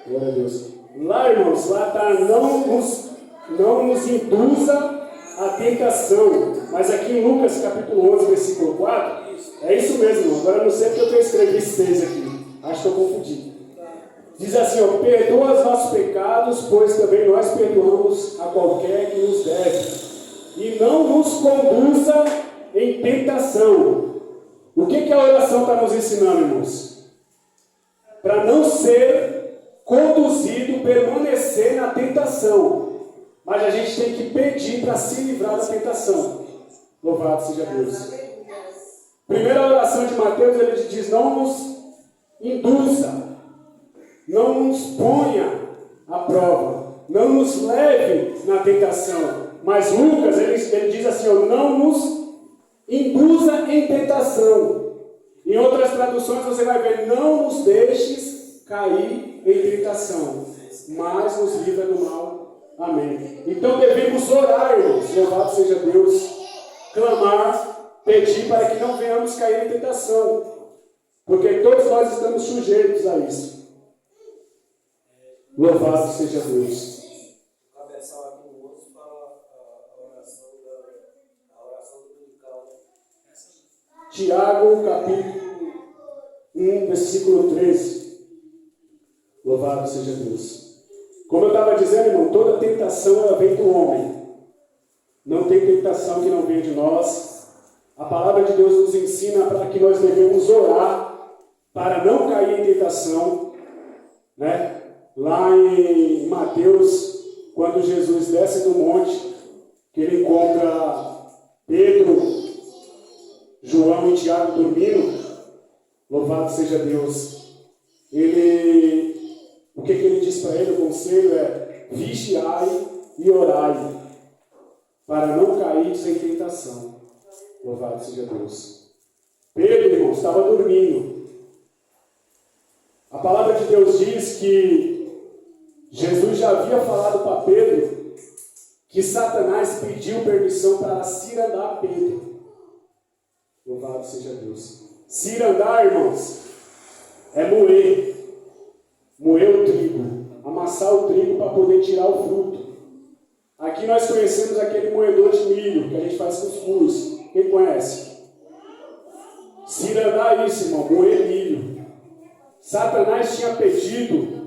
Glória a Deus. Lá, irmãos, lá está, não nos induza a tentação. Mas aqui em Lucas capítulo 11, versículo 4, é isso mesmo, irmão. Agora eu não sei porque eu escrevi 6 aqui. Acho que eu confundi. Diz assim, ó, perdoa os nossos pecados, pois também nós perdoamos a qualquer que nos deve. E não nos conduza em tentação. O que a oração está nos ensinando, irmãos? Para não ser conduzido, permanecer na tentação. Mas a gente tem que pedir para se livrar da tentação. Louvado seja Deus. Primeira oração de Mateus, ele diz, não nos induza, não nos ponha à prova, não nos leve na tentação. Mas Lucas, ele diz assim, ó, não nos induza em tentação. Em outras traduções você vai ver, não nos deixes cair em tentação, mas nos livra do mal. Amém. Então devemos orar, irmãos, louvado seja Deus, clamar, pedir para que não venhamos cair em tentação, porque todos nós estamos sujeitos a isso. Louvado seja Deus. Tiago, capítulo 1, versículo 13. Louvado seja Deus. Como eu estava dizendo, irmão, toda tentação ela vem do homem. Não tem tentação que não venha de nós. A palavra de Deus nos ensina para que nós devemos orar para não cair em tentação, né? Lá em Mateus, quando Jesus desce do monte, que ele encontra Pedro, João e Tiago dormindo, louvado seja Deus. O que ele diz para ele? O conselho é: vigiai e orai, para não cair em tentação. Louvado seja Deus. Pedro, irmão, estava dormindo. A palavra de Deus diz que Jesus já havia falado para Pedro que Satanás pediu permissão para cirandar Pedro. Louvado seja Deus. Cirandar, irmãos, é moer o trigo, amassar o trigo para poder tirar o fruto. Aqui nós conhecemos aquele moedor de milho que a gente faz cuscuz. Quem conhece? Cirandar é isso, irmão, moer milho. Satanás tinha pedido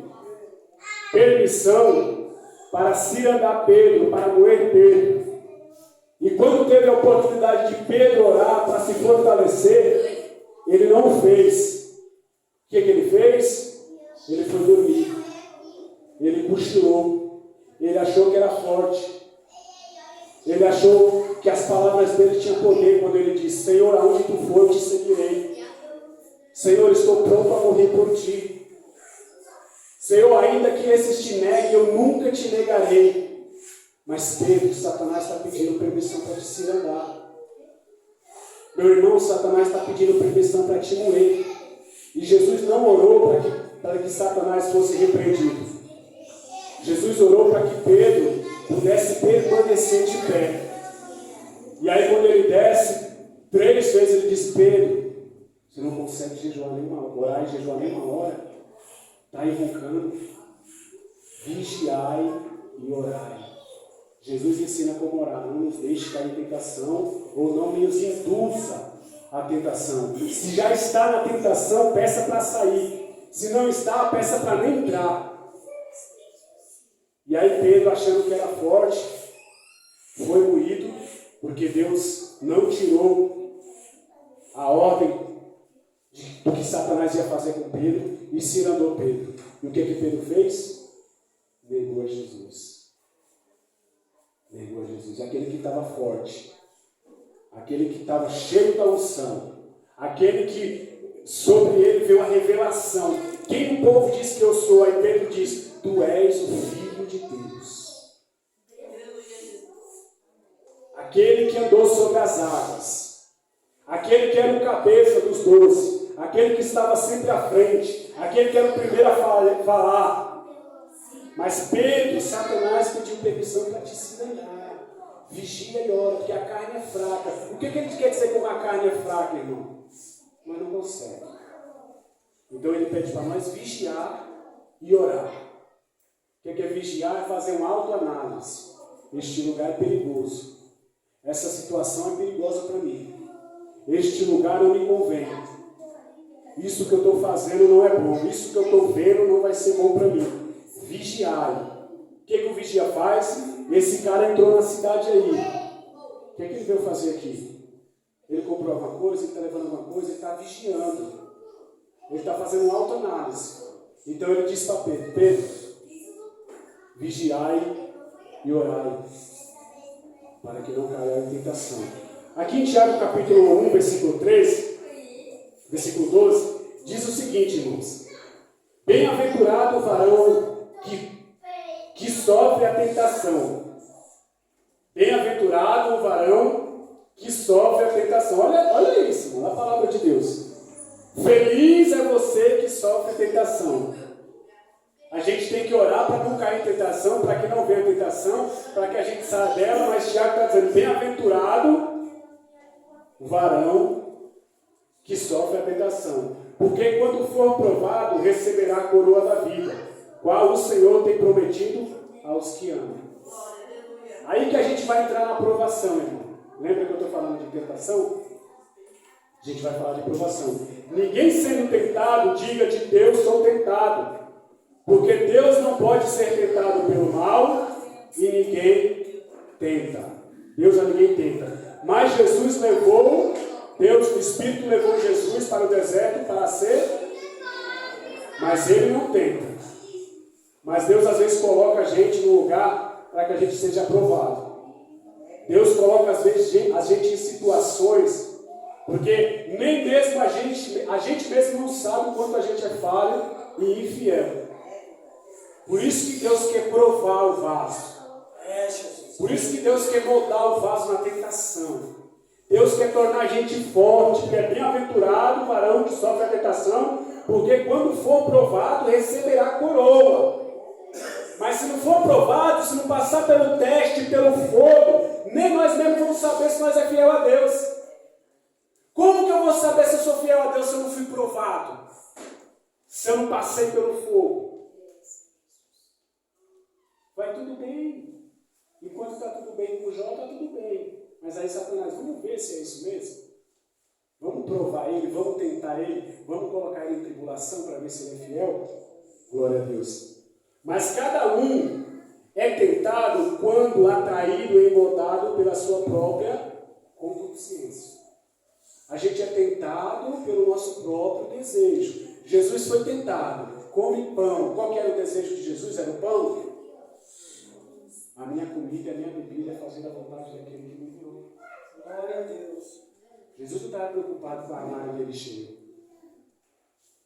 permissão para cirandar Pedro, para moer Pedro. E quando teve a oportunidade de Pedro orar para se fortalecer, ele não o fez. O que ele fez? Ele foi dormir. Ele cochilou. Ele achou que era forte. Ele achou que as palavras dele tinham poder quando ele disse: Senhor, aonde tu for, eu te seguirei. Senhor, estou pronto a morrer por ti. Senhor, ainda que esses te neguem, eu nunca te negarei. Mas Pedro, Satanás está pedindo permissão para te cirandar. Meu irmão, Satanás está pedindo permissão para te moer. E Jesus não orou para que Satanás fosse repreendido. Jesus orou para que Pedro pudesse permanecer de pé. E aí quando ele desce, 3 vezes ele diz: Pedro, você não consegue jejuar nenhuma hora, orar e jejuar nenhuma hora. Está invocando. Vigiai e orai. Jesus ensina como orar: não nos deixe cair em tentação, ou não nos induza à tentação. Se já está na tentação, peça para sair. Se não está, peça para nem entrar. E aí Pedro, achando que era forte, foi moído, porque Deus não tirou a ordem do que Satanás ia fazer com Pedro, e cirandou Pedro. E o que Pedro fez? Negou a Jesus. Negou a Jesus. Aquele que estava forte, aquele que estava cheio da unção, aquele que sobre ele veio a revelação. Quem o povo diz que eu sou? Aí Pedro diz: tu és o Filho de Deus. Aquele que andou sobre as águas, aquele que era o cabeça dos 12, aquele que estava sempre à frente, aquele que era o primeiro a falar. Mas Pedro, Satanás pediu permissão para te cirandar. Vigia e ora, porque a carne é fraca. O que ele quer dizer com a carne é fraca, irmão? Mas não consegue. Então ele pede para nós vigiar e orar. O que é vigiar? É fazer uma autoanálise. Este lugar é perigoso. Essa situação é perigosa para mim. Este lugar não me convém. Isso que eu estou fazendo não é bom. Isso que eu estou vendo não vai ser bom para mim. Vigiar. O que o vigia faz? Esse cara entrou na cidade aí. O que ele veio fazer aqui? Ele comprou alguma coisa, ele está levando alguma coisa, ele está vigiando. Ele está fazendo uma autoanálise. Então ele disse para Pedro: Pedro, vigiai e orai, para que não caia em tentação. Aqui em Tiago capítulo 1, versículo 13, versículo 12, diz o seguinte, irmãos: bem-aventurado o varão que sofre a tentação. Bem-aventurado o varão que sofre a tentação. Olha isso, irmão, a palavra de Deus. Feliz é você que sofre a tentação. A gente tem que orar para não cair em tentação, para que não venha tentação, para que a gente saia dela, mas Tiago está dizendo: bem-aventurado o varão que sofre a tentação, porque quando for provado, receberá a coroa da vida, qual o Senhor tem prometido aos que amam. Aí que a gente vai entrar na provação, irmão. Lembra que eu estou falando de tentação? A gente vai falar de provação. Ninguém sendo tentado, diga de Deus sou tentado. Porque Deus não pode ser tentado pelo mal e ninguém tenta. Deus a ninguém tenta. Mas Jesus levou, Deus, o Espírito levou Jesus para o deserto para ser, mas ele não tenta. Mas Deus às vezes coloca a gente no lugar para que a gente seja aprovado. Deus coloca às vezes a gente em situações, porque nem mesmo a gente mesmo não sabe o quanto a gente é falho e infiel. Por isso que Deus quer provar o vaso. Por isso que Deus quer moldar o vaso na tentação. Deus quer tornar a gente forte, porque é bem-aventurado o varão que sofre a tentação, porque quando for provado, receberá a coroa. Mas se não for provado, se não passar pelo teste, pelo fogo, nem nós mesmos vamos saber se nós é fiel a Deus. Como que eu vou saber se eu sou fiel a Deus se eu não fui provado? Se eu não passei pelo fogo? Vai tudo bem. Enquanto está tudo bem com o Jó, está tudo bem. Mas aí Satanás, vamos ver se é isso mesmo? Vamos provar ele, vamos tentar ele, vamos colocar ele em tribulação para ver se ele é fiel? Glória a Deus. Mas cada um é tentado quando atraído e moldado pela sua própria concupiscência. A gente é tentado pelo nosso próprio desejo. Jesus foi tentado. Come pão. Qual que era o desejo de Jesus? Era o pão? A minha comida e a minha bebida é fazer a vontade daquele que me enviou. Glória a Deus. Jesus não estava preocupado com a armário dele cheio.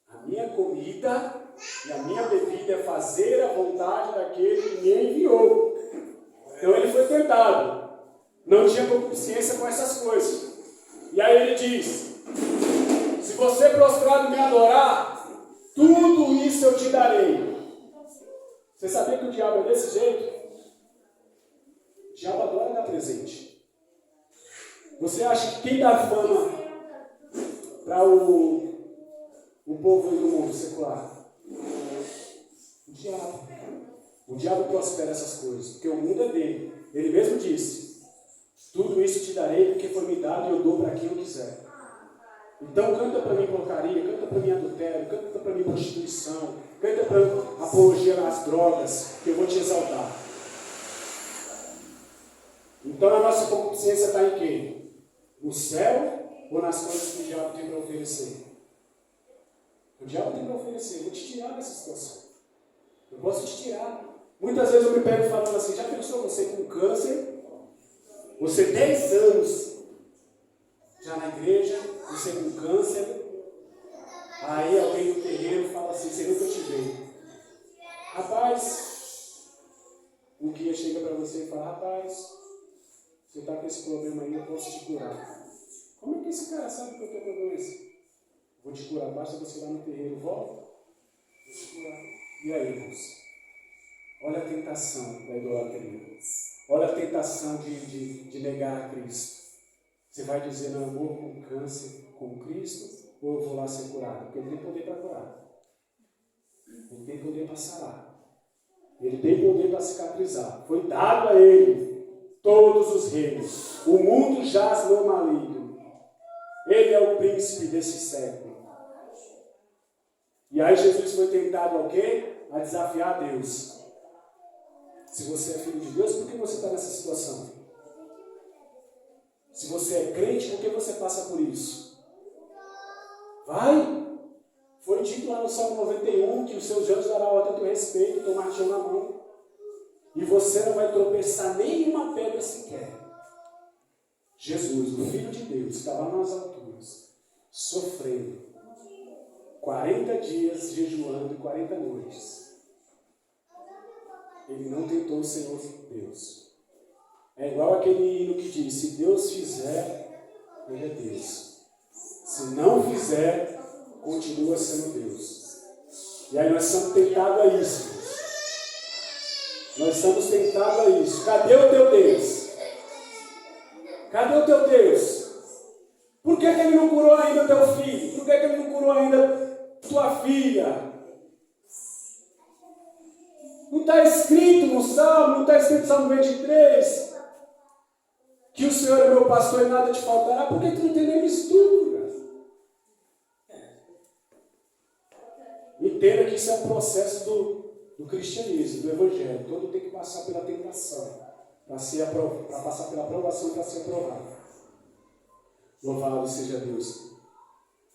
A minha comida e a minha bebida é fazer a vontade daquele que me enviou. Então ele foi tentado. Não tinha concupiscência com essas coisas. E aí ele diz: se você prostrado me adorar, tudo isso eu te darei. Você sabia que o diabo é desse jeito? O diabo adora dar presente. Você acha que quem dá fama para o povo do mundo secular? O diabo. O diabo prospera essas coisas, porque o mundo é dele. Ele mesmo disse: tudo isso te darei porque foi me dado e eu dou para quem eu quiser. Então canta para mim porcaria, canta para mim adultério, canta para mim prostituição, canta para mim apologia às drogas, que eu vou te exaltar. Então a nossa concupiscência está em quê? No céu ou nas coisas que o diabo tem para oferecer? O diabo tem para oferecer. Eu vou te tirar dessa situação. Eu posso te tirar. Muitas vezes eu me pego falando assim: já pensou você com câncer? Você 10 anos já na igreja, você com câncer. Aí alguém do terreiro fala assim: você nunca te veio. Rapaz, o guia chega para você e fala: rapaz, você está com esse problema aí, eu posso te curar. Como é que esse cara sabe que eu estou com a doença? Vou te curar, basta você ir lá no terreiro, volta, vou te curar. E aí, irmãos? Olha a tentação da idolatria. Olha a tentação de negar a Cristo. Você vai dizer: não, eu vou com câncer com Cristo, ou eu vou lá ser curado? Porque ele tem poder para curar. Ele tem poder para sarar. Ele tem poder para cicatrizar. Foi dado a ele todos os reinos. O mundo jaz no maligno. Ele é o príncipe desse século. E aí Jesus foi tentado ao quê? A desafiar a Deus. Se você é filho de Deus, por que você está nessa situação? Se você é crente, por que você passa por isso? Vai! Foi dito lá no Salmo 91 que os seus anjos darão a teu respeito, tomar-te na mão. E você não vai tropeçar nenhuma pedra sequer. Jesus, o Filho de Deus, estava nas alturas, sofrendo 40 dias jejuando e 40 noites. Ele não tentou o Senhor Deus. É igual aquele hino que diz: se Deus fizer, Ele é Deus. Se não fizer, continua sendo Deus. E aí nós somos tentados a isso. Nós estamos tentados a isso. Cadê o teu Deus? Cadê o teu Deus? Por que Ele não curou ainda teu filho? Por que Ele não curou ainda tua filha? Não está escrito no Salmo, não está escrito no Salmo 23, que o Senhor é meu pastor e nada te faltará. Por que tu não tem nem estudo, cara? Entenda que isso é um processo do cristianismo, do evangelho. Todo tem que passar pela tentação, para passar pela aprovação, para ser aprovado. Louvado seja Deus.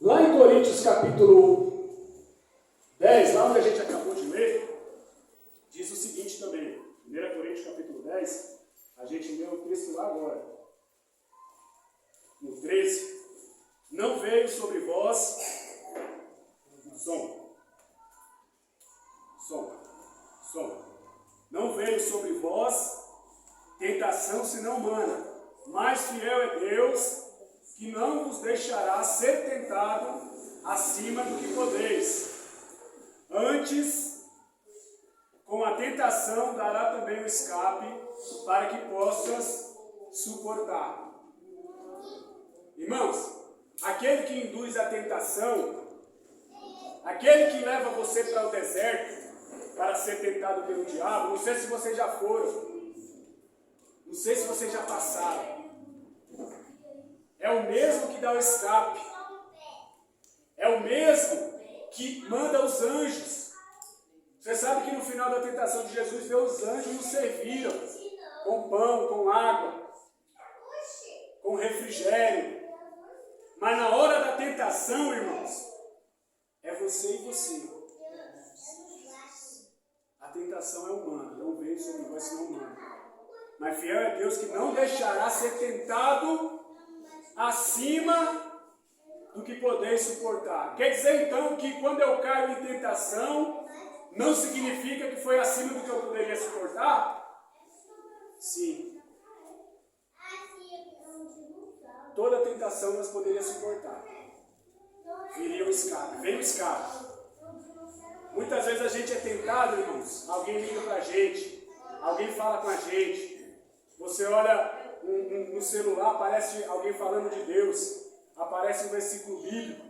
Lá em Coríntios capítulo 10, lá onde a gente acabou de ler, diz o seguinte também. 1 Coríntios capítulo 10, a gente leu o texto lá agora. No 13. Não veio sobre vós não veio sobre vós tentação senão humana, mas fiel é Deus, que não vos deixará ser tentado acima do que podeis. Antes, com a tentação dará também o escape, para que possas suportar. Irmãos, aquele que induz a tentação, aquele que leva você para o deserto, para ser tentado pelo diabo, não sei se vocês já foram, não sei se vocês já passaram, é o mesmo que dá o escape, é o mesmo que manda os anjos. Você sabe que no final da tentação de Jesus, os anjos nos serviram com pão, com água, com refrigério. Mas na hora da tentação, irmãos, é você e você. A tentação é humana, não veio sobre nós senão humana. Mas fiel é Deus que não deixará ser tentado acima do que podeis suportar. Quer dizer então que quando eu caio em tentação, não significa que foi acima do que eu poderia suportar? Sim. Toda tentação nós poderíamos suportar. Viria o escape, vem o escape. Muitas vezes a gente é tentado, irmãos. Alguém liga pra gente, alguém fala com a gente. Você olha no celular, aparece alguém falando de Deus, aparece um versículo bíblico.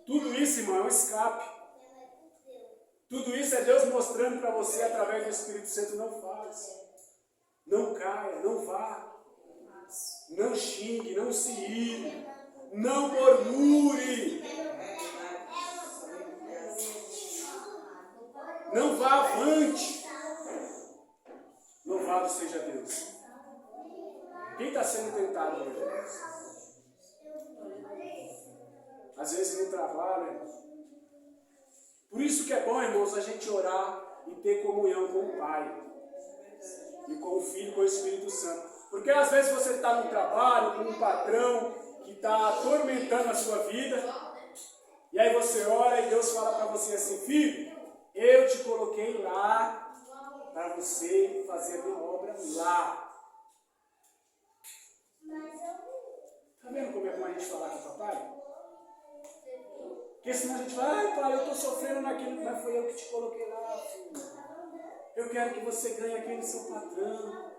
Tudo isso, irmão, é um escape. Tudo isso é Deus mostrando para você através do Espírito Santo: não faz, não caia, não vá, não xingue, não se ire, não murmure, não vá avante. Louvado seja Deus. Quem está sendo tentado hoje? Às vezes no trabalho. Por isso que é bom, irmãos, a gente orar e ter comunhão com o Pai. E com o Filho, com o Espírito Santo. Porque às vezes você está no trabalho com um patrão que está atormentando a sua vida. E aí você ora e Deus fala para você assim: filho, eu te coloquei lá para você fazer a minha obra lá. Está vendo como é bom a gente falar com o papai? Porque senão a gente fala: ai pai, eu estou sofrendo naquilo, mas foi eu que te coloquei lá, filho. Eu quero que você ganhe aquele seu patrão.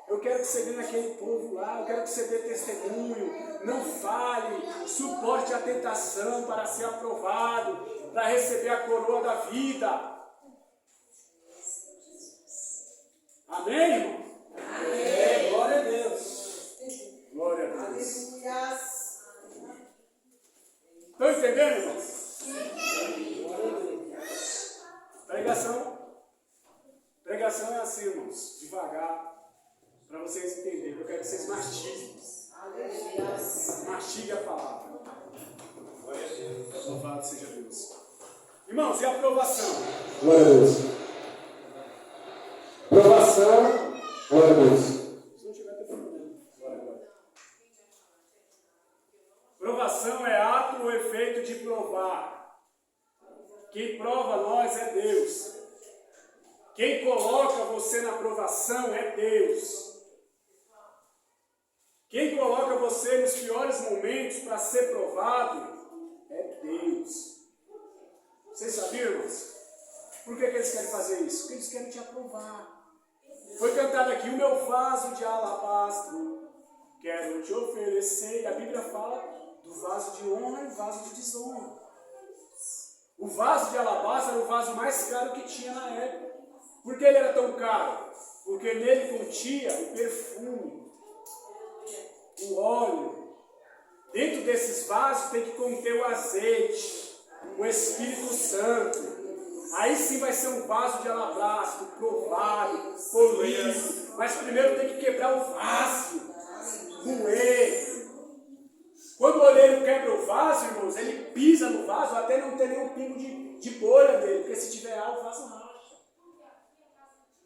Eu quero que você ganhe aquele povo lá. Eu quero que você dê testemunho. Não fale. Suporte a tentação para ser aprovado, para receber a coroa da vida. Amém, irmão? Amém. Glória a Deus. Glória a Deus. Aleluia. Estão entendendo, irmão? Pregação é assim, irmãos, devagar, para vocês entenderem. Eu quero que vocês mastiguem. Mastigue a palavra. Louvado seja Deus. Irmãos, e a aprovação? Glória a Deus. Aprovação, glória a Deus. Se não tiver, tem problema. Glória a Deus. Provação é ato ou efeito de provar. Quem prova nós é Deus. Quem coloca você na provação é Deus. Quem coloca você nos piores momentos para ser provado é Deus. Vocês sabiam, irmãos? Por que eles querem fazer isso? Porque eles querem te aprovar. Foi cantado aqui: o meu vaso de alabastro quero te oferecer. E a Bíblia fala do vaso de honra e o vaso de desonra. O vaso de alabastro era o vaso mais caro que tinha na época. Por que ele era tão caro? Porque nele continha o perfume, o óleo. Dentro desses vasos tem que conter o azeite, o Espírito Santo. Aí sim vai ser um vaso de alabastro, provado, polido. Mas primeiro tem que quebrar o vaso, moer. Quando o oleiro quebra o vaso, irmãos, ele pisa no vaso até não ter nenhum pingo de bolha dele, porque se tiver ar, o vaso racha.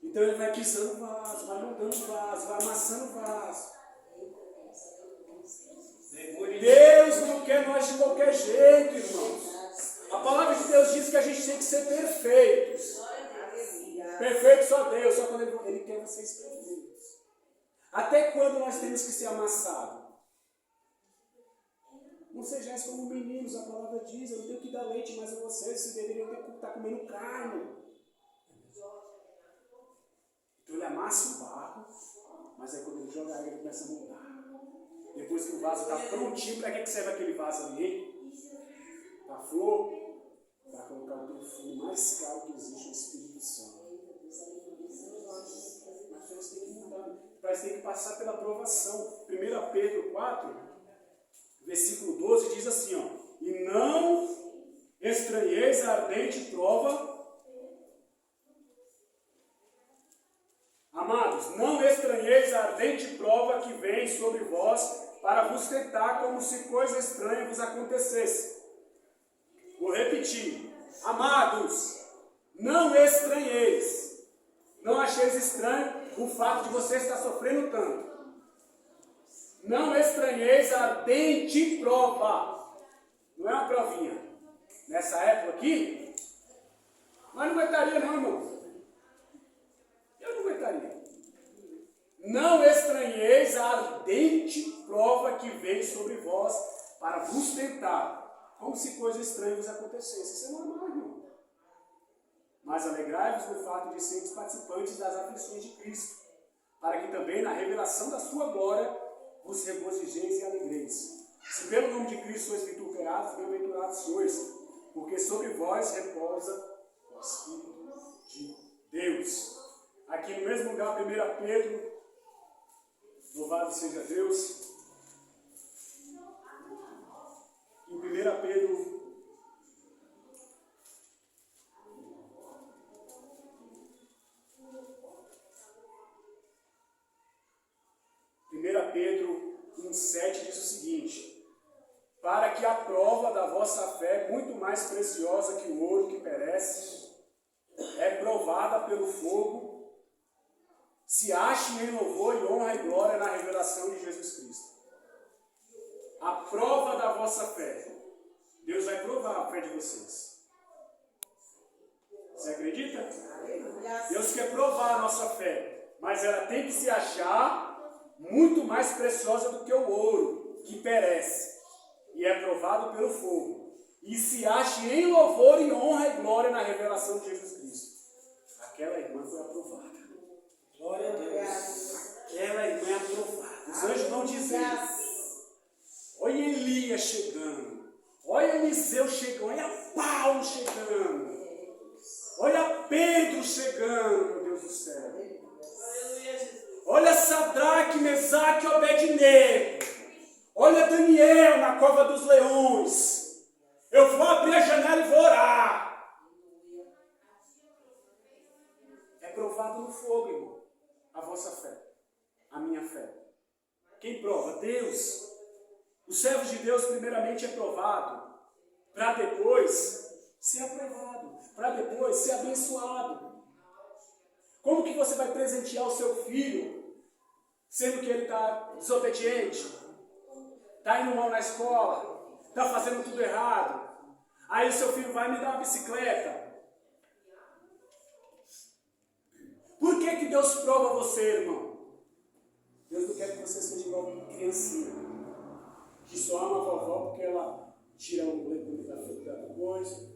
Então ele vai pisando o vaso, vai montando o vaso, vai amassando o vaso. Deus não quer nós de qualquer jeito, irmãos. A palavra de Deus diz que a gente tem que ser perfeitos. Perfeito só Deus, só quando Ele quer vocês perfeitos. Até quando nós temos que ser amassados? Não sejais como meninos, a palavra diz: eu não tenho que dar leite mais a vocês deveriam estar comendo carne. Então ele amassa o barro, mas aí quando ele joga a água, ele começa a mudar. Depois que o vaso está prontinho, para que serve aquele vaso ali? Para flor? Para colocar o perfume mais caro que existe, o Espírito Santo. Mas nós temos que mudar, nós temos que passar pela aprovação. 1 Pedro 4, versículo 12 diz assim: ó, e não estranheis a ardente prova. Amados, não estranheis a ardente prova que vem sobre vós para vos tentar como se coisa estranha vos acontecesse. Vou repetir. Amados, não estranheis. Não acheis estranho o fato de você estar sofrendo tanto. Não estranheis a ardente prova. Não é uma provinha. Nessa época aqui, mas não aguentaria não, irmão. Eu não aguentaria. Não estranheis a ardente prova que vem sobre vós para vos tentar, como se coisa estranha vos acontecesse. Isso é normal, irmão. Mas alegrai-vos no fato de sermos participantes das aflições de Cristo, para que também na revelação da sua glória vos regozijeis e alegreis. Se pelo nome de Cristo sois vituperados, bem-aventurados sois, porque sobre vós repousa o Espírito de Deus. Aqui no mesmo lugar, 1 Pedro, louvado seja Deus. Em 1 Pedro, Pedro 1,7 diz o seguinte: para que a prova da vossa fé, muito mais preciosa que o ouro que perece, é provada pelo fogo, se ache em louvor e honra e glória na revelação de Jesus Cristo. A prova da vossa fé. Deus vai provar a fé de vocês. Você acredita? Deus quer provar a nossa fé, mas ela tem que se achar muito mais preciosa do que o ouro, que perece, e é provado pelo fogo, e se ache em louvor e honra e glória na revelação de Jesus Cristo. Aquela irmã foi aprovada. Glória a Deus. Aquela irmã é aprovada. Os anjos vão dizer: olha Elias chegando, olha Eliseu chegando, olha Paulo chegando, olha Pedro chegando, meu Deus do céu. Sadraque, Mesaque e Abednego. Olha Daniel na cova dos leões. Eu vou abrir a janela e vou orar. É provado no fogo, irmão, a vossa fé, a minha fé. Quem prova? Deus. Os servos de Deus primeiramente é provado, para depois ser aprovado, para depois ser abençoado. Como que você vai presentear o seu filho, sendo que ele está desobediente, está indo mal na escola, está fazendo tudo errado? Aí o seu filho vai me dar uma bicicleta. Por que Deus prova você, irmão? Deus não quer que você seja igual uma criancinha, que só ama a vovó porque ela tira um leite da coisa,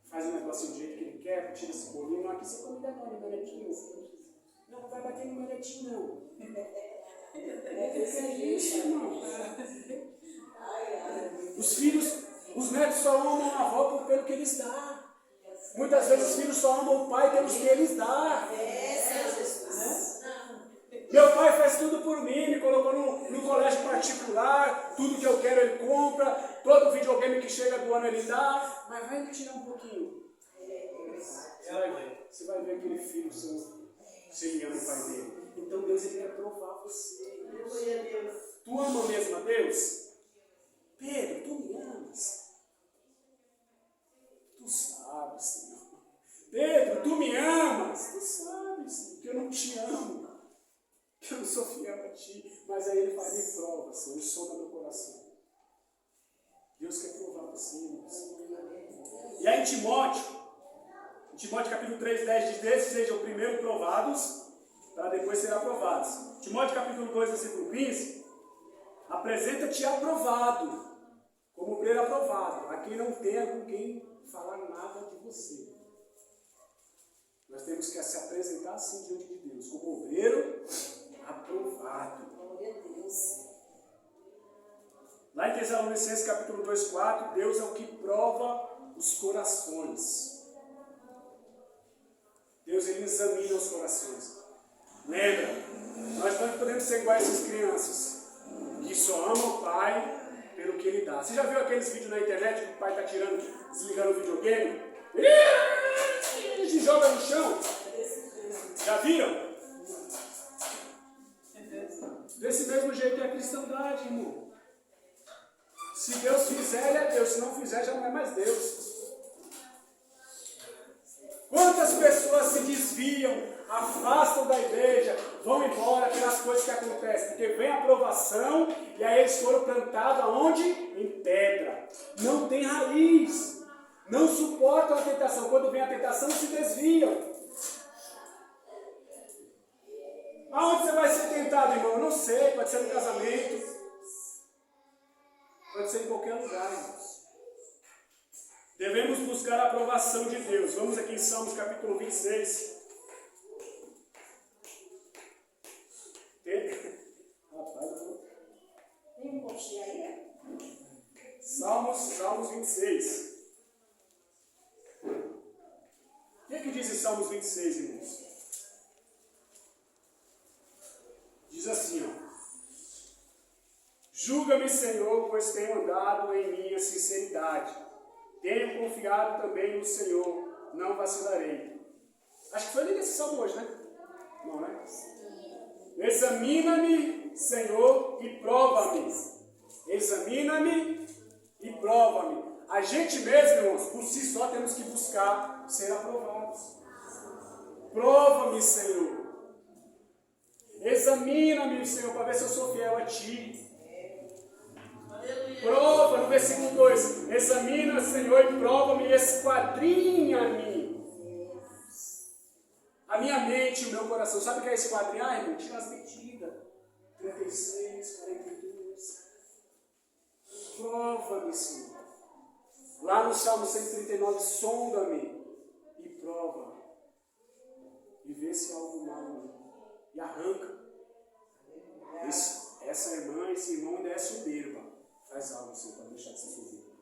faz um negocinho do jeito que ele quer, tira esse bolinho. Não, aqui você come Danone, meletinho. Não vai bater no meletinho, não. É isso, irmão. Os filhos, os netos só amam a avó pelo que eles dão. Muitas vezes os filhos só amam o pai pelos que eles dão. Meu pai faz tudo por mim, me colocou no colégio particular, tudo que eu quero ele compra, todo videogame que chega do ano ele dá, mas vai me tirar um pouquinho. Você vai ver aquele filho seu, se ele ama o pai dele. Então Deus ele quer provar você. Tu ama mesmo a Deus? Pedro, tu me amas? Tu sabes, Senhor. Pedro, tu me amas? Tu sabes, Senhor, que eu não te amo. Que eu não sou fiel a ti. Mas aí ele faz me prova, Senhor, ele sonda meu coração. Deus quer provar você, irmãos. E aí em Timóteo capítulo 3, 10 diz: desses sejam primeiro provados, para depois serem aprovados. Timóteo capítulo 2, versículo 15: apresenta-te aprovado, como obreiro aprovado, a quem não tenha com quem falar nada de você. Nós temos que se apresentar assim diante de Deus, como obreiro aprovado. Lá em Tessalonicenses capítulo 2, 4, Deus é o que prova os corações. Deus ele examina os corações. Lembra, nós não podemos ser iguais a essas crianças, que só amam o pai pelo que ele dá. Você já viu aqueles vídeos na internet que o pai está desligando o videogame? Ele se joga no chão. Já viram? Desse mesmo jeito é a cristandade, irmão. Se Deus fizer, ele é Deus. Se não fizer, já não é mais Deus. Quantas pessoas se desviam, afastam da igreja, vão embora pelas coisas que acontecem? Porque vem a aprovação e aí eles foram plantados aonde? Em pedra. Não tem raiz. Não suportam a tentação. Quando vem a tentação, se desviam. Aonde você vai ser tentado, irmão? Eu não sei. Pode ser no casamento. Pode ser em qualquer lugar, irmãos. Devemos buscar a aprovação de Deus. Vamos aqui em Salmos capítulo 26. Tem um coxinha aí? Salmos 26. O que diz em Salmos 26, irmãos? Diz assim, ó: julga-me, Senhor, pois tenho andado em minha sinceridade. Tenho confiado também no Senhor, não vacilarei. Acho que foi ali nesse salmo hoje, né? Não, né? Examina-me, Senhor, e prova-me. Examina-me e prova-me. A gente mesmo, irmãos, por si só temos que buscar ser aprovados. Prova-me, Senhor. Examina-me, Senhor, para ver se eu sou fiel a Ti. Prova, no versículo 2: examina, Senhor, e prova-me, e esquadrinha-me a minha mente e o meu coração. Sabe o que é esquadrinhar, irmão? Tira as medidas. 36, 42. Prova-me, Senhor. Lá no Salmo 139, sonda-me e prova. E vê se há algo mal em mim. E arranca. Essa irmã, esse irmão ainda é soberba. Faz algo, Senhor, para deixar de ser soberba.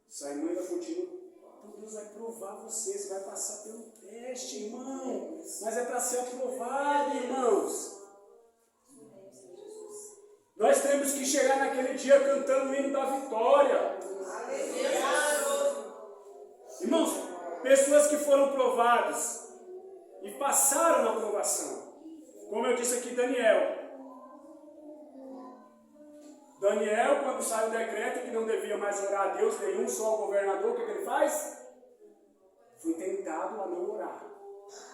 Essa irmã ainda continua. Então Deus vai provar você. Você vai passar pelo teste, irmão. mas é para ser aprovado, irmãos. Nós temos que chegar naquele dia cantando o hino da vitória. Irmãos, pessoas que foram provadas e passaram na aprovação. Como eu disse aqui, Daniel, quando sai o decreto que não devia mais orar a Deus nenhum, só o governador, o que ele faz? Fui tentado a não orar.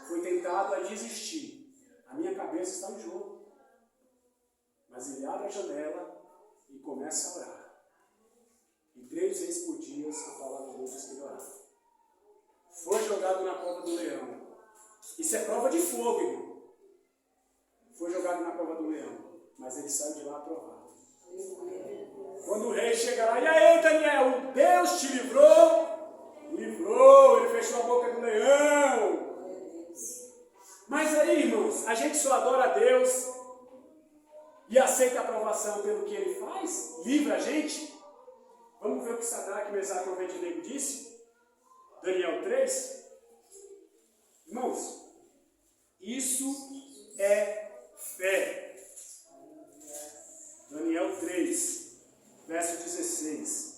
Fui tentado a desistir. A minha cabeça está em jogo. Mas ele abre a janela e começa a orar. E 3 vezes por dia a palavra de Deus diz que ele orava. Foi jogado na cova do leão. Isso é prova de fogo, irmão. Foi jogado na cova do leão. Mas ele saiu de lá aprovado. Quando o rei chega lá, e aí, Daniel, Deus te livrou? Livrou, ele fechou a boca do leão. Mas aí, irmãos, a gente só adora a Deus e aceita a aprovação pelo que ele faz? Livra a gente? Vamos ver o que Sadraque, Mesaque e Abednego disse? Daniel 3. Irmãos, isso é fé. Daniel 3, verso 16.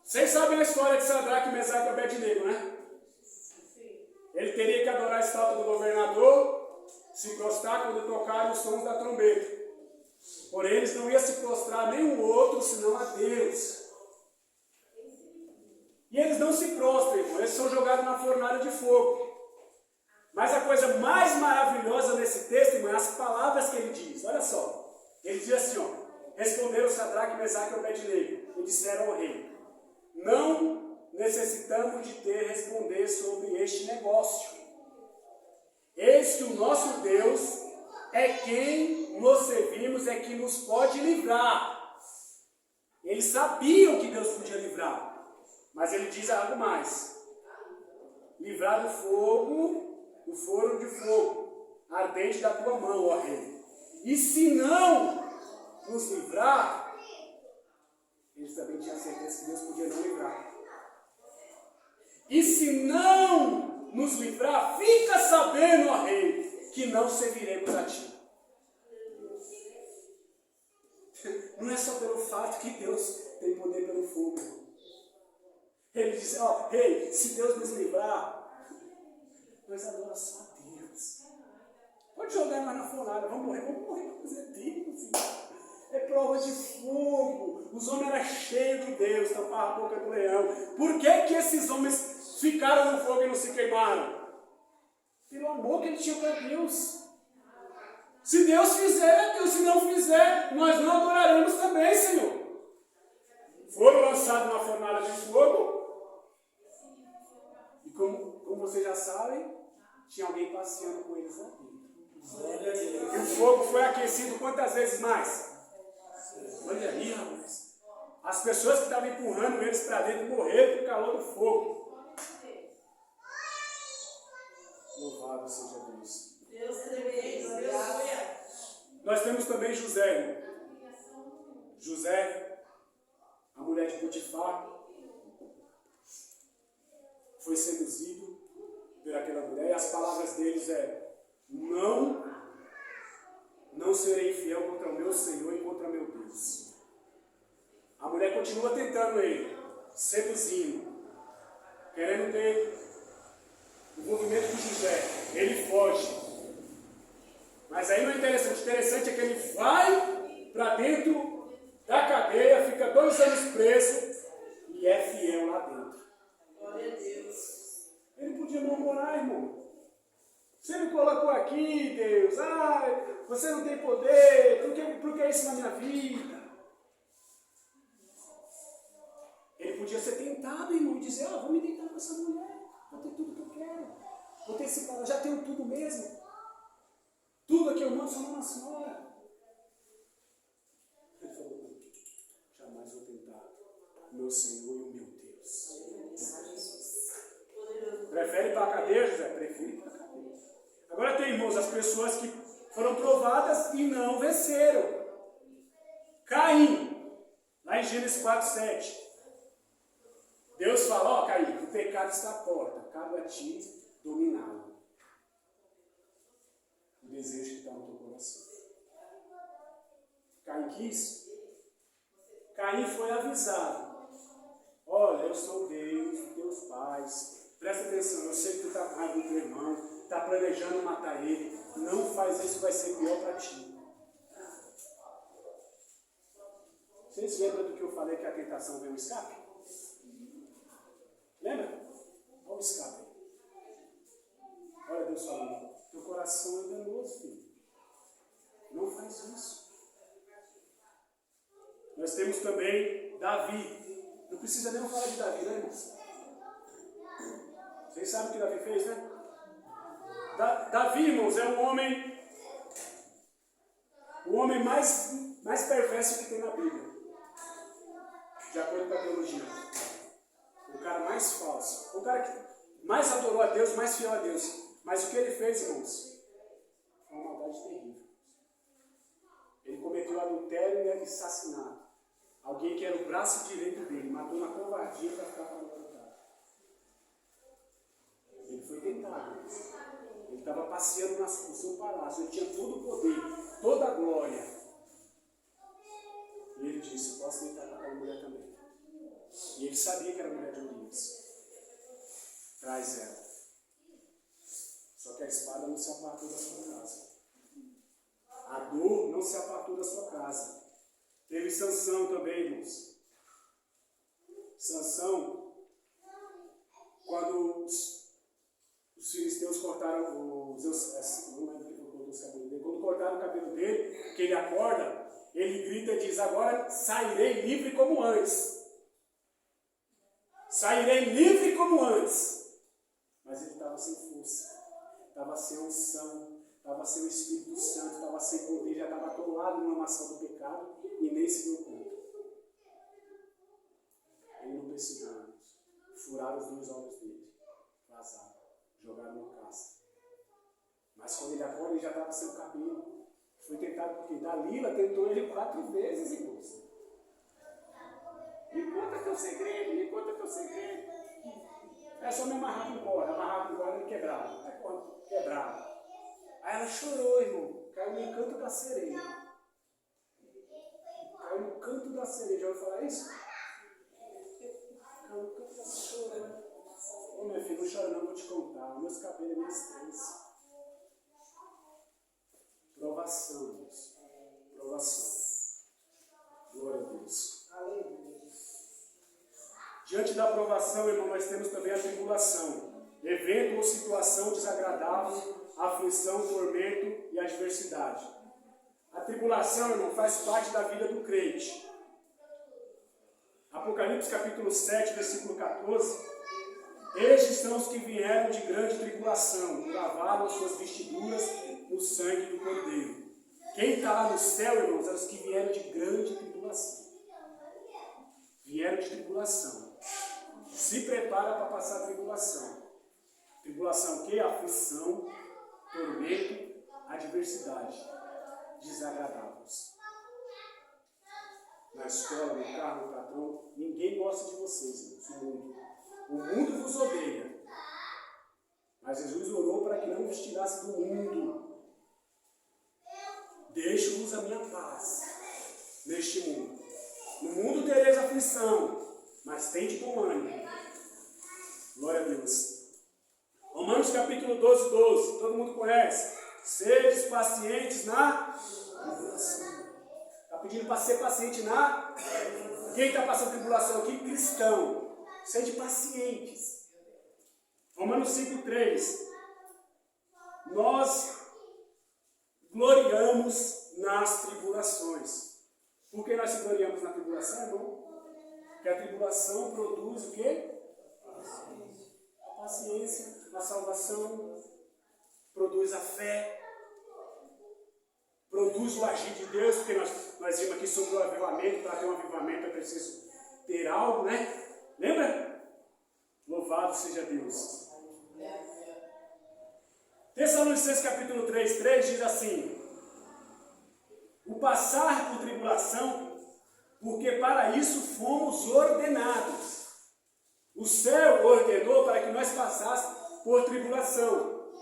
Vocês sabem a história de Sadraque, Mesaque e Abednego, né? Ele teria que adorar a estátua do governador, se prostrar quando tocarem os sons da trombeta. Porém, eles não iam se prostrar nem um outro, senão a Deus. E eles não se prostram, irmão. Eles são jogados na fornalha de fogo. Mas a coisa mais maravilhosa nesse texto, irmão, é as palavras que ele diz. Olha só. Ele diz assim, ó. Responderam Sadraque, Mesaque e Abednego e disseram ao rei: não necessitamos de te responder sobre este negócio. Eis que o nosso Deus é quem nos servimos, é que nos pode livrar. Eles sabiam que Deus podia livrar, mas ele diz algo mais: livrar do fogo, do forno de fogo ardente da tua mão, ó rei. E se não nos livrar, eles também tinham certeza que Deus podia não livrar. E se não nos livrar, fica sabendo, ó rei, que não serviremos a ti. Não é só pelo fato que Deus tem poder pelo fogo. Ele diz, ó, rei, se Deus nos livrar, nós adoramos só a Deus. Pode jogar mais na fornalha, vamos morrer para fazer Deus. É prova de fogo. Os homens eram cheios de Deus, tamparam a boca do leão. Por que esses homens ficaram no fogo e não se queimaram? Pelo amor que ele tinha para Deus. Se Deus fizer, Deus, se não fizer, nós não adoraremos também, Senhor. Foram lançados na fornalha de fogo. E como vocês já sabem, tinha alguém passeando com eles aqui. E o fogo foi aquecido quantas vezes mais? Olha aí, rapaz. As pessoas que estavam empurrando eles para dentro morreram por calor do fogo. Louvado seja Deus. Deus é. Nós temos também José, irmão. José, a mulher de Potifar, foi seduzido por aquela mulher, e as palavras deles não serei fiel contra o meu Senhor e contra meu Deus. A mulher continua tentando ele, seduzindo, querendo ter o movimento de José. Ele foge. Mas aí não é interessante. O interessante é que ele vai para dentro da cadeia, fica 2 anos preso e é fiel lá dentro. Glória a Deus. Ele podia murmurar, irmão. Você me colocou aqui, Deus. Você não tem poder. Por que isso na minha vida? Ele podia ser tentado, irmão, e dizer, vou me deitar com essa mulher. Vou ter tudo que eu quero. Vou ter esse cara, já tenho tudo mesmo. Tudo que eu mando só na senhora. Ele falou, não, jamais vou tentar o meu Senhor e o meu Deus. Prefere ir para a cadeia, José? Prefere ir para a cadeia. Agora tem, irmãos, as pessoas que foram provadas e não venceram. Caim, lá em Gênesis 4:7. Deus fala, ó Caim, o pecado está à porta, cabe a ti dominá-lo. O desejo que está no teu coração. Caim quis? Caim foi avisado. Olha, eu sou Deus, teus pais. Presta atenção, eu sei que tu está com raiva do teu irmão, está planejando matar ele. Não faz isso, vai ser pior para ti. Vocês lembram do que eu falei que a tentação vem um escape? Lembra? Olha o escape. Olha Deus falando, teu coração é enganoso, filho. Não faz isso. Nós temos também Davi. Não precisa nem falar de Davi, né, irmãos? Vocês sabem o que Davi fez, né? Davi, irmãos, é o homem mais perverso que tem na Bíblia. De acordo com a teologia. O cara mais falso. O cara que mais adorou a Deus, mais fiel a Deus. Mas o que ele fez, irmãos? Foi uma maldade terrível. Ele cometeu adultério e assassinato. Alguém que era o braço direito dele, matou na covardia para ficar com a mulher do cara. Ele foi tentado. Ele estava passeando no seu palácio, ele tinha todo o poder, toda a glória. E ele disse, posso deitar com aquela mulher também. E ele sabia que era a mulher de Urias. Traz ela. Só que a espada não se apartou da sua casa. A dor não se apartou da sua casa. Teve Sansão também, irmãos. Sansão, quando os filisteus cortaram quando cortaram o cabelo dele, que ele acorda, ele grita e diz, agora sairei livre como antes. Sairei livre como antes. Mas ele estava sem força, estava sem unção, estava sem o Espírito Santo, estava sem poder, já estava atolado numa maçã do pecado e nem se deu conta. Ele não percebeu. Furaram os 2 olhos dele, vazaram, jogaram no caça. Mas quando ele acorda, ele já estava sem o cabelo. Foi tentado porque Dalila tentou ele 4 vezes, irmãos. Me conta teu segredo, me conta teu segredo. É só me amarrar com corda, ele quebrava. Aí quando quebrava. Aí ela chorou, irmão. Caiu no canto da sereia. Caiu no canto da sereia. Já ouviu falar isso? Caiu no canto da sereia. Ô meu filho, não chora não, vou te contar. Meus cabelos, minhas três. Provação, Deus. Provação. Glória a Deus. Aleluia. Diante da provação, irmão, nós temos também a tribulação. Evento ou situação desagradável, aflição, tormento e adversidade. A tribulação, irmão, faz parte da vida do crente. Apocalipse capítulo 7, versículo 14. Estes são os que vieram de grande tribulação, e lavaram suas vestiduras no sangue do Cordeiro. Quem está lá no céu, irmãos, é os que vieram de grande tribulação. Vieram de tribulação. Se prepara para passar a tribulação. Tribulação o quê? Aflição, tormento, adversidade. Desagradáveis. Na escola, no carro, no patrão, ninguém gosta de vocês, irmãos. O mundo vos odeia. Mas Jesus orou para que não vos tirasse do mundo. Deixo-vos a minha paz neste mundo. No mundo tereis aflição, mas tende bom ânimo. Glória a Deus. Romanos capítulo 12, 12. Todo mundo conhece. Sedes pacientes na tribulação. Está pedindo para ser paciente na... Quem está passando tribulação aqui? Cristão. Sede pacientes. Romanos 5, 3. Nós gloriamos nas tribulações. Por que nós gloriamos na tribulação, irmão? Porque a tribulação produz o quê? A paciência, a salvação, produz a fé, produz o agir de Deus, porque nós vimos aqui sobre o avivamento. Para ter um avivamento é preciso ter algo, né? Lembra? Louvado seja Deus. Tessalonicenses capítulo 3, 3 diz assim: o passar por tribulação, porque para isso fomos ordenados. O céu ordenou para que nós passássemos por tribulação.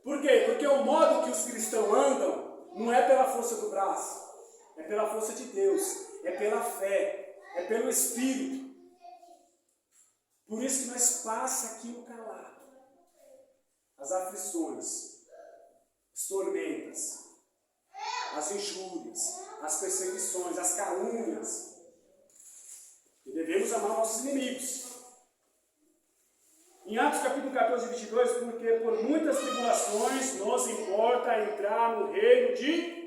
Por quê? Porque o modo que os cristãos andam não é pela força do braço, é pela força de Deus, é pela fé, é pelo Espírito. Por isso que nós passamos aquilo calado. As aflições, as tormentas, as injúrias, as perseguições, as calúnias. E devemos amar nossos inimigos. Em Atos capítulo 14, 22, porque por muitas tribulações nos importa entrar no reino de...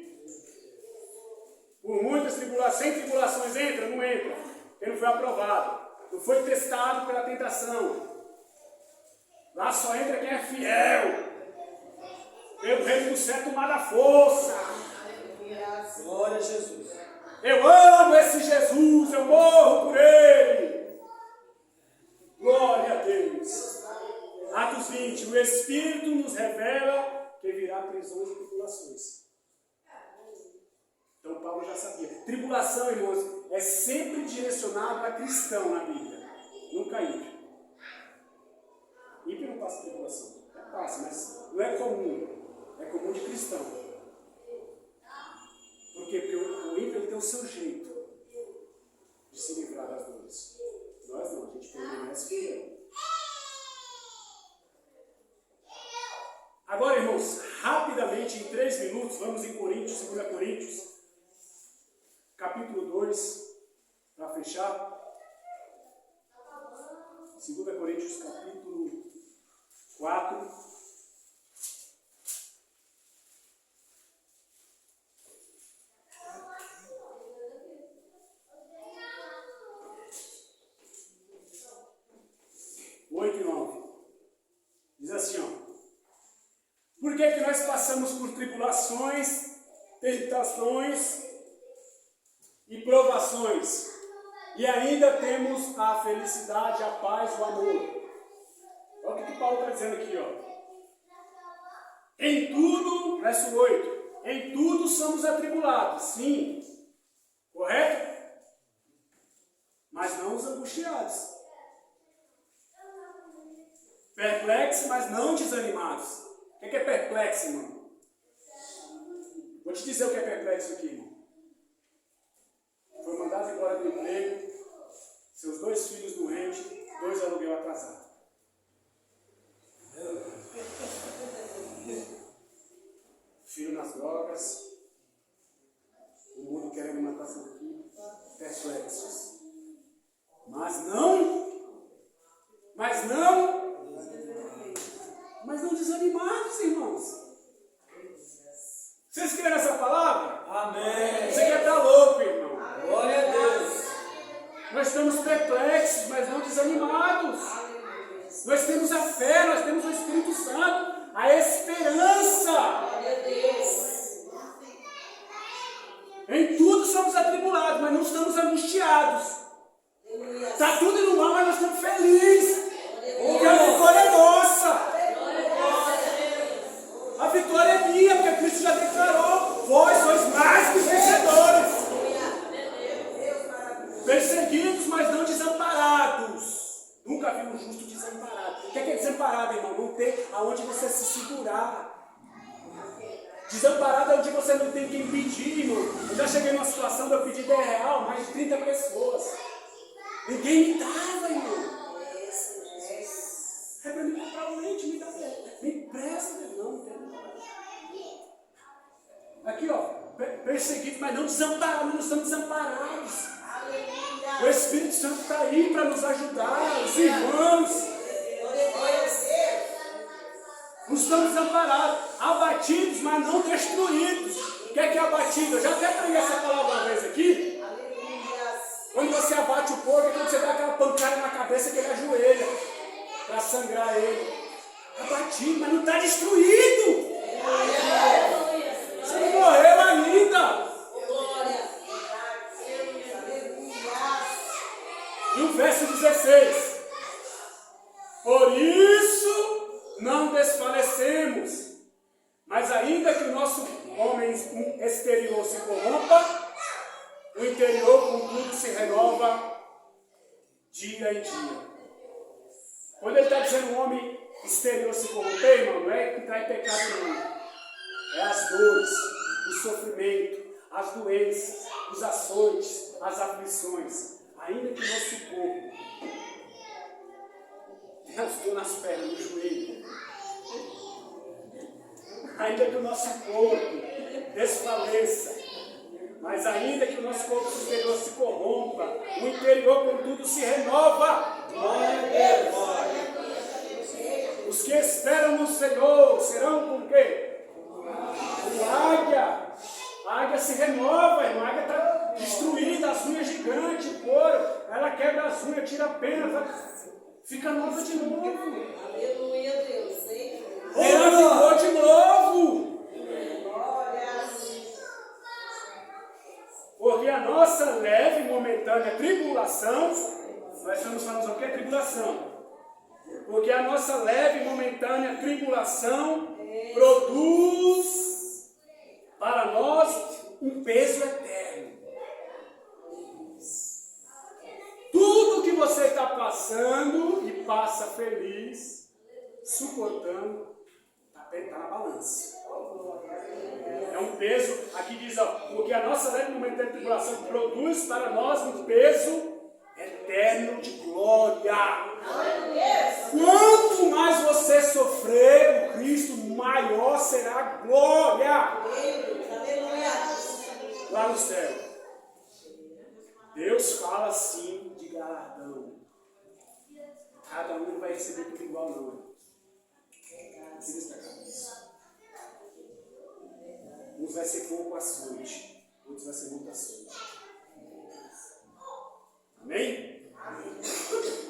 Por muitas tribulações, sem tribulações entra? Não entra. Porque não foi aprovado. Não foi testado pela tentação. Lá só entra quem é fiel. Pelo reino do céu tomar a força. Glória a Jesus. Eu amo esse Jesus, eu morro por ele. Glória a Deus. Atos 20, o Espírito nos revela que virá prisões e tribulações. Então Paulo já sabia. Tribulação, irmãos, é sempre direcionado a cristão na Bíblia. Nunca ímpio. Ímpio não passa tribulação. Passa, mas não é comum. É comum de cristão. Por quê? Porque o ímpio ele tem o seu jeito de se livrar das dores. Nós não, a gente permanece fiel. Agora, irmãos, rapidamente, em 3 minutos, vamos em Coríntios, 2 Coríntios, capítulo 2, para fechar. 2 Coríntios, capítulo 4. Diz assim, ó. Por que nós passamos por tribulações, tentações e provações e ainda temos a felicidade, a paz, o amor? Olha o que Paulo está dizendo aqui, ó. Em tudo, verso 8, em tudo somos atribulados, sim, correto? Mas não os angustiados. Perplexos, mas não desanimados. O que é perplexo, irmão? Vou te dizer o que é perplexo aqui, irmão. Foi mandado embora do emprego, seus 2 filhos doentes, 2 aluguel atrasado. Filho nas drogas, o mundo querendo matar seu filho, perplexos. Mas não desanimados, irmãos. Vocês querem essa palavra? Amém. Você quer estar louco, irmão. Glória a Deus. Nós estamos perplexos, mas não desanimados. Nós temos a fé, nós temos o Espírito Santo, a esperança. Em tudo somos atribulados, mas não estamos angustiados. Está tudo indo mal, mas nós estamos felizes. Porque a vitória é nossa. A vitória é minha, porque Cristo já declarou: vós sois mais que vencedores. Perseguidos, mas não desamparados. Nunca vi um justo desamparado. O que é desamparado, irmão? Não ter aonde você se segurar. Desamparado é onde você não tem quem pedir, irmão. Eu já cheguei numa situação de eu pedir R$10, mais de 30 pessoas. Ninguém me dava, irmão. É para me comprar um leite, me dá, me empresta, não tem nada. Aqui, ó, perseguidos, mas não desamparados, não estamos desamparados. O Espírito Santo está aí para nos ajudar, os irmãos. Não estamos desamparados, abatidos, mas não destruídos. O que é abatido? Eu já até preguei essa palavra uma vez aqui. Quando você abate o porco, é quando você dá aquela pancada na cabeça que ele ajoelha para sangrar ele. Abatido, mas não está destruído. Você não morreu ainda. E o verso 16. Por isso não desfalecemos, mas ainda que o nosso homem exterior se corrompa, o interior, contudo, se renova dia em dia. Quando ele está dizendo o homem exterior se corromper, irmão, não é que está em pecado não. É as dores, o sofrimento, as doenças, os açoites, as aflições. Ainda que o nosso corpo tenha as dores nas pernas, no joelho. Ainda que o nosso corpo desfaleça. Mas ainda que o nosso corpo exterior se corrompa, o interior, contudo, se renova. Glória a Deus. Os que esperam no Senhor serão com quê? Com águia. A águia se renova, irmão. A águia está destruída, as unhas gigantes, o couro. Ela quebra as unhas, tira a pena, fica nova de novo. Aleluia, Deus. Senhor. Ela ficou de novo. Porque a nossa leve e momentânea tribulação, nós estamos falando sobre o que é tribulação? Porque a nossa leve e momentânea tribulação produz para nós um peso eterno. Tudo que você está passando e passa feliz, suportando, está na balança. É um peso, aqui diz, ó, porque a nossa leve e momentânea tribulação produz para nós um peso eterno de glória. Quanto mais você sofrer com Cristo, maior será a glória lá no céu. Deus fala assim de galardão. Cada um não vai receber tudo igual, não. Se destacar isso. Uns vai ser pouco açoite, outros vai ser muito açoite. Amém?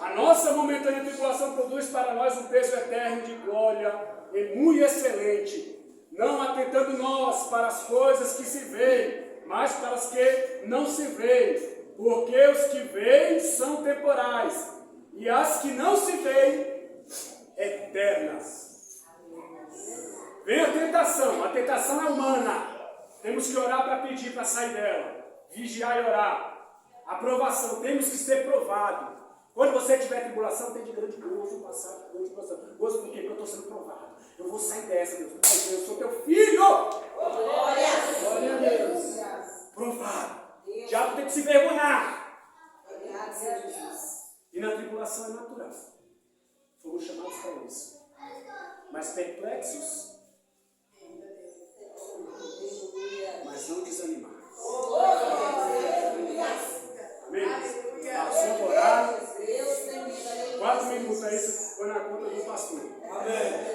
A nossa momentânea tribulação produz para nós um peso eterno de glória e muito excelente, não atentando nós para as coisas que se veem, mas para as que não se veem, porque os que veem são temporais, e as que não se veem, eternas. Vem a tentação é humana, temos que orar para pedir para sair dela, vigiar e orar. Aprovação, temos que ser provado. Quando você tiver tribulação, tem de grande gozo passar por grande tribulação. Gozo por quê? Porque eu estou sendo provado. Eu vou sair dessa, Deus. Pai, eu sou teu filho. Glória a Deus. Provado. O diabo tem que se envergonhar. E na tribulação é natural. Fomos chamados para isso. Mas perplexos, mas não desanimados. Amém? Passou a orar. 4 minutos aí, você põe na conta do pastor. Amém.